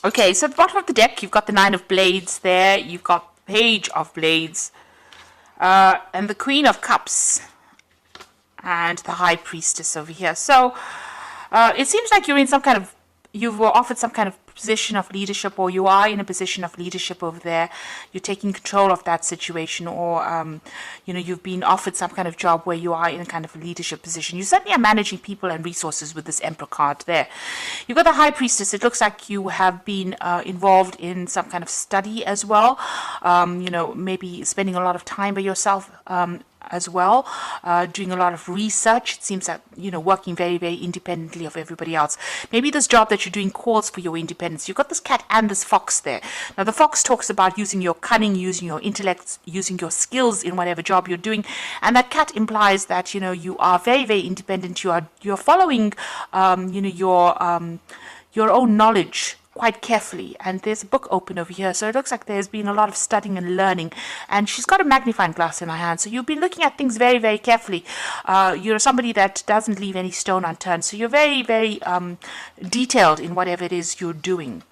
Okay, so at the bottom of the deck, you've got the Nine of Blades there. You've got Page of Blades. And the Queen of Cups. And the High Priestess over here. So, it seems like you're in some kind of, you were offered some kind of position of leadership, or you are in a position of leadership over there. You're taking control of that situation, or you've been offered some kind of job where you are in a kind of leadership position. You certainly are managing people and resources with this Emperor card there. You've got the High Priestess. It looks like you have been involved in some kind of study as well. Maybe spending a lot of time by yourself as well, doing a lot of research. It seems that, working very, very independently of everybody else. Maybe this job that you're doing calls for your independence. You've got this cat and this fox there. Now, the fox talks about using your cunning, using your intellect, using your skills in whatever job you're doing. And that cat implies that, you are very, very independent. You're following, your own knowledge quite carefully, and there's a book open over here, so it looks like there's been a lot of studying and learning, and she's got a magnifying glass in her hand, so you've been looking at things very, very carefully. You're somebody that doesn't leave any stone unturned, so you're very, very detailed in whatever it is you're doing.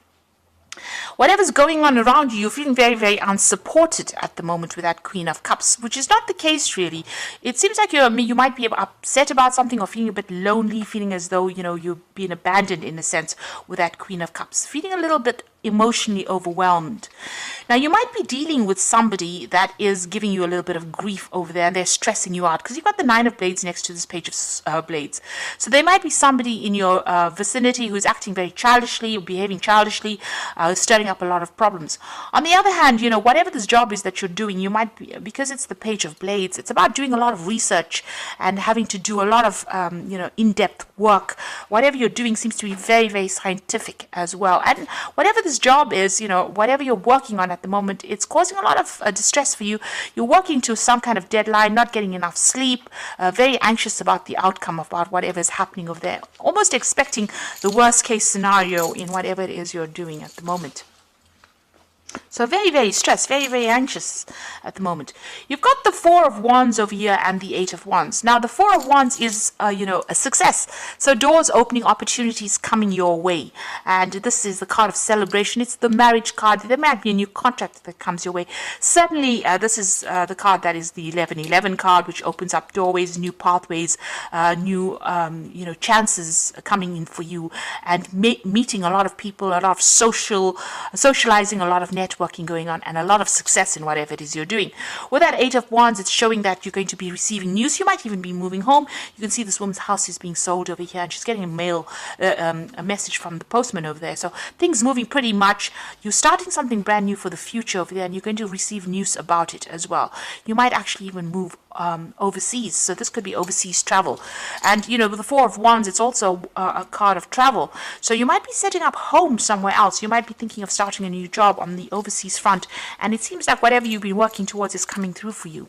Whatever's going on around you, you're feeling very, very unsupported at the moment with that Queen of Cups, which is not the case really. It seems like you might be upset about something, or feeling a bit lonely, feeling as though, you've been abandoned in a sense with that Queen of Cups, feeling a little bit emotionally overwhelmed. Now, you might be dealing with somebody that is giving you a little bit of grief over there, and they're stressing you out, because you've got the Nine of Blades next to this Page of Blades. So there might be somebody in your vicinity who's acting very childishly, or behaving childishly, stirring up a lot of problems. On the other hand, whatever this job is that you're doing, you might be, because it's the Page of Blades, it's about doing a lot of research and having to do a lot of, in-depth work. Whatever you're doing seems to be very, very scientific as well. And whatever this job is, whatever you're working on at the moment, it's causing a lot of distress for you. You're working to some kind of deadline, not getting enough sleep, very anxious about the outcome, about whatever is happening over there, almost expecting the worst case scenario in whatever it is you're doing at the moment. So very, very stressed, very, very anxious at the moment. You've got the Four of Wands over here and the Eight of Wands. Now, the Four of Wands is, a success. So doors opening, opportunities coming your way. And this is the card of celebration. It's the marriage card. There might be a new contract that comes your way. Certainly, this is the card that is the 1111 card, which opens up doorways, new pathways, new, chances coming in for you, and meeting a lot of people, a lot of socializing, a lot of networking going on, and a lot of success in whatever it is you're doing. With that Eight of Wands, it's showing that you're going to be receiving news. You might even be moving home. You can see this woman's house is being sold over here, and she's getting a message from the postman over there. So things moving pretty much. You're starting something brand new for the future over there, and you're going to receive news about it as well. You might actually even move overseas, so this could be overseas travel. And with the Four of Wands, it's also a card of travel, so you might be setting up home somewhere else. You might be thinking of starting a new job on the overseas front, and it seems like whatever you've been working towards is coming through for you.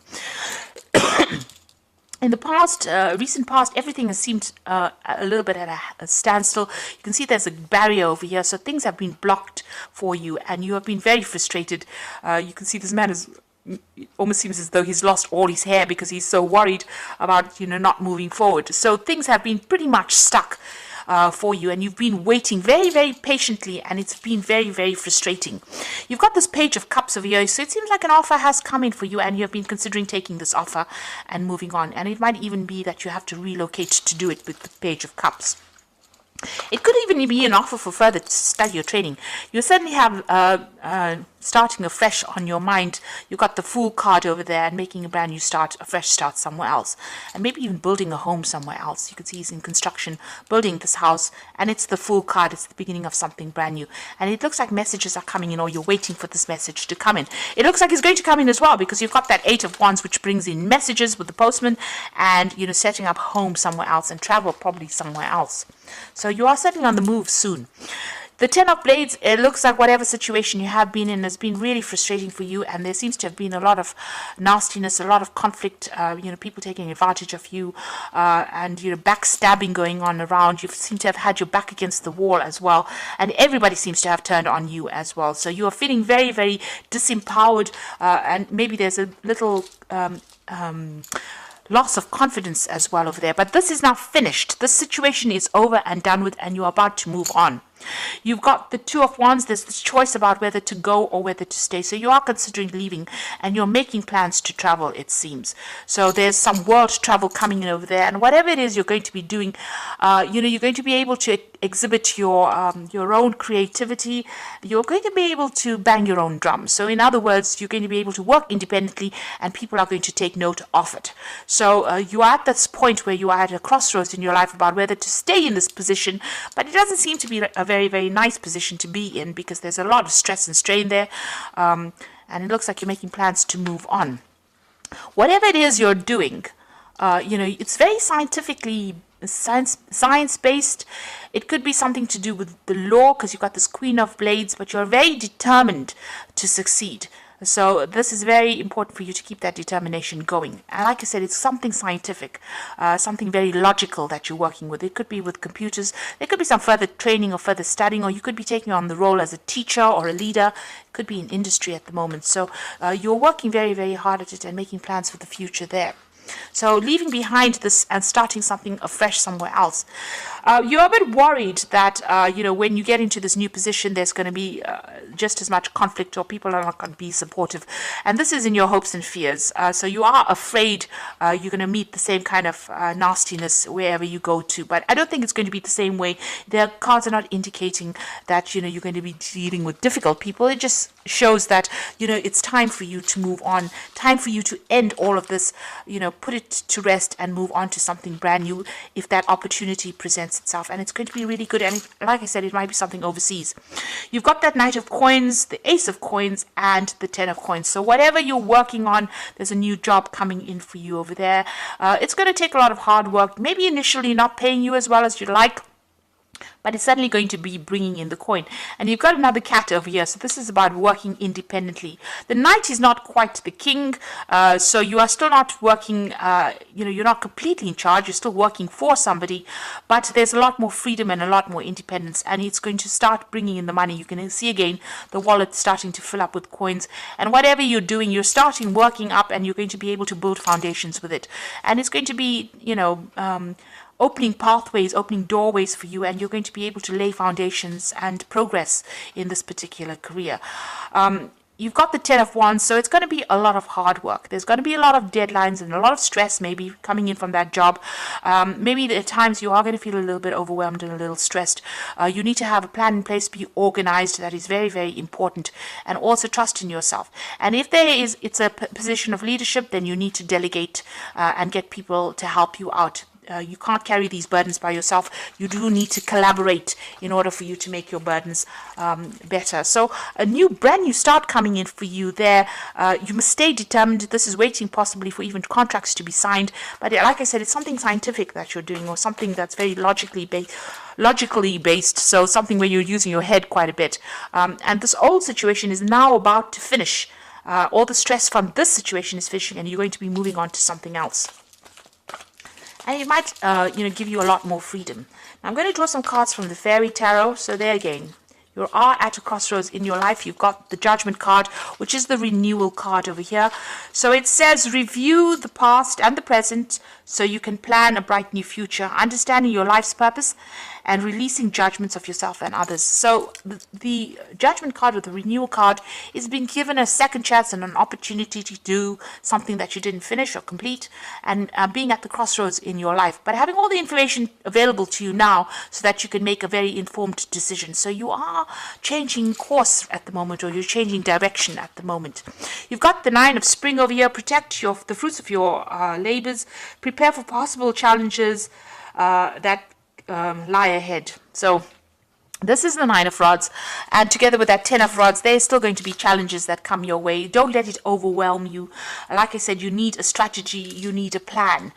In the past, recent past, everything has seemed a little bit at a standstill. You can see there's a barrier over here, so things have been blocked for you, and you have been very frustrated. You can see this man is, it almost seems as though he's lost all his hair because he's so worried about, not moving forward. So things have been pretty much stuck for you, and you've been waiting very, very patiently, and it's been very, very frustrating. You've got this Page of Cups over here, so it seems like an offer has come in for you, and you have been considering taking this offer and moving on. And it might even be that you have to relocate to do it with the Page of Cups. It could even be an offer for further study or training. You certainly have starting afresh on your mind. You've got the Fool card over there, and making a brand new start, a fresh start somewhere else. And maybe even building a home somewhere else. You can see he's in construction, building this house, and it's the Fool card. It's the beginning of something brand new. And it looks like messages are coming in, or you're waiting for this message to come in. It looks like it's going to come in as well, because you've got that Eight of Wands, which brings in messages with the postman, and, setting up home somewhere else, and travel probably somewhere else. So you are certainly on the move soon. The Ten of Blades, it looks like whatever situation you have been in has been really frustrating for you, and there seems to have been a lot of nastiness, a lot of conflict, people taking advantage of you, and, backstabbing going on around. You seem to have had your back against the wall as well, and everybody seems to have turned on you as well. So you are feeling very, very disempowered, and maybe there's a little loss of confidence as well over there. But this is now finished. This situation is over and done with, and you're about to move on. You've got the Two of Wands. There's this choice about whether to go or whether to stay. So you are considering leaving and you're making plans to travel, it seems. So there's some world travel coming in over there. And whatever it is you're going to be doing, you're going to be able to exhibit your own creativity. You're going to be able to bang your own drum. So in other words, you're going to be able to work independently and people are going to take note of it. So you are at this point where you are at a crossroads in your life about whether to stay in this position, but it doesn't seem to be a very, very nice position to be in because there's a lot of stress and strain there, and it looks like you're making plans to move on. Whatever it is you're doing, it's very science-based. It could be something to do with the law because you've got this Queen of Blades, but you're very determined to succeed. So this is very important for you to keep that determination going. And like I said, it's something scientific, something very logical that you're working with. It could be with computers. There could be some further training or further studying, or you could be taking on the role as a teacher or a leader. It could be in industry at the moment. So you're working very, very hard at it and making plans for the future there. So leaving behind this and starting something afresh somewhere else. You're a bit worried that, when you get into this new position, there's going to be just as much conflict or people are not going to be supportive. And this is in your hopes and fears. So you are afraid you're going to meet the same kind of nastiness wherever you go to. But I don't think it's going to be the same way. The cards are not indicating that, you're going to be dealing with difficult people. It just shows that, it's time for you to move on, time for you to end all of this, put it to rest and move on to something brand new if that opportunity presents itself. And it's going to be really good. And like I said, it might be something overseas. You've got that Knight of Coins, the Ace of Coins, and the Ten of Coins. So whatever you're working on, there's a new job coming in for you over there. It's going to take a lot of hard work, maybe initially not paying you as well as you'd like, but it's certainly going to be bringing in the coin. And you've got another cat over here, so this is about working independently. The knight is not quite the king, so you are still not working, you're not completely in charge, you're still working for somebody, but there's a lot more freedom and a lot more independence, and it's going to start bringing in the money. You can see again the wallet starting to fill up with coins, and whatever you're doing, you're starting working up, and you're going to be able to build foundations with it. And it's going to be, opening pathways, opening doorways for you, and you're going to be able to lay foundations and progress in this particular career. You've got the Ten of Wands, so it's going to be a lot of hard work. There's going to be a lot of deadlines and a lot of stress maybe coming in from that job. Maybe at times you are going to feel a little bit overwhelmed and a little stressed. You need to have a plan in place, be organized. That is very, very important. And also trust in yourself. And if it's a position of leadership, then you need to delegate and get people to help you out. You can't carry these burdens by yourself. You do need to collaborate in order for you to make your burdens better. So a brand new start coming in for you there. You must stay determined. This is waiting possibly for even contracts to be signed. But like I said, it's something scientific that you're doing, or something that's very logically based. So something where you're using your head quite a bit. And this old situation is now about to finish. All the stress from this situation is finishing, and you're going to be moving on to something else. And it might, give you a lot more freedom. Now I'm going to draw some cards from the Fairy Tarot. So there again, you are at a crossroads in your life. You've got the Judgment card, which is the renewal card over here. So it says, review the past and the present so you can plan a bright new future, understanding your life's purpose and releasing judgments of yourself and others. So the Judgment card, or the renewal card, is being given a second chance and an opportunity to do something that you didn't finish or complete, and being at the crossroads in your life, but having all the information available to you now so that you can make a very informed decision. So you are changing course at the moment, or you're changing direction at the moment. You've got the Nine of Spring over here. Protect the fruits of your labors. Prepare for possible challenges that lie ahead. So this is the Nine of Rods, and together with that Ten of Rods, there's still going to be challenges that come your way. Don't let it overwhelm you. Like I said, you need a strategy, you need a plan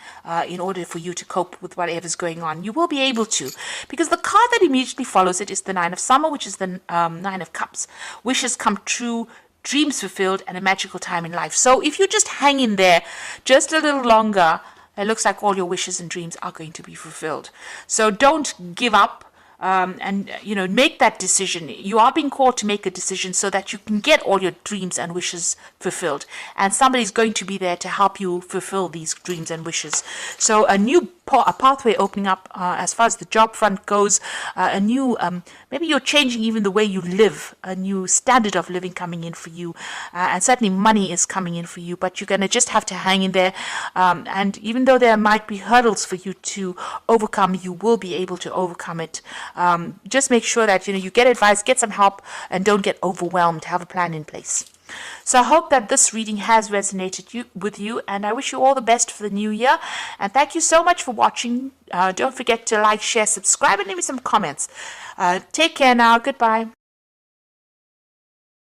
in order for you to cope with whatever's going on. You will be able to, because the card that immediately follows it is the Nine of Summer, which is the Nine of Cups. Wishes come true, dreams fulfilled, and a magical time in life. So if you just hang in there just a little longer, it looks like all your wishes and dreams are going to be fulfilled. So don't give up. And make that decision. You are being called to make a decision so that you can get all your dreams and wishes fulfilled, and somebody's going to be there to help you fulfill these dreams and wishes. So a new a pathway opening up as far as the job front goes, a new, maybe you're changing even the way you live, a new standard of living coming in for you, and certainly money is coming in for you, but you're going to just have to hang in there, and even though there might be hurdles for you to overcome, you will be able to overcome it. Just make sure that you get advice, get some help, and don't get overwhelmed. Have a plan in place. So I hope that this reading has resonated with you, and I wish you all the best for the new year. And thank you so much for watching. Don't forget to like, share, subscribe, and leave me some comments. Take care now. Goodbye.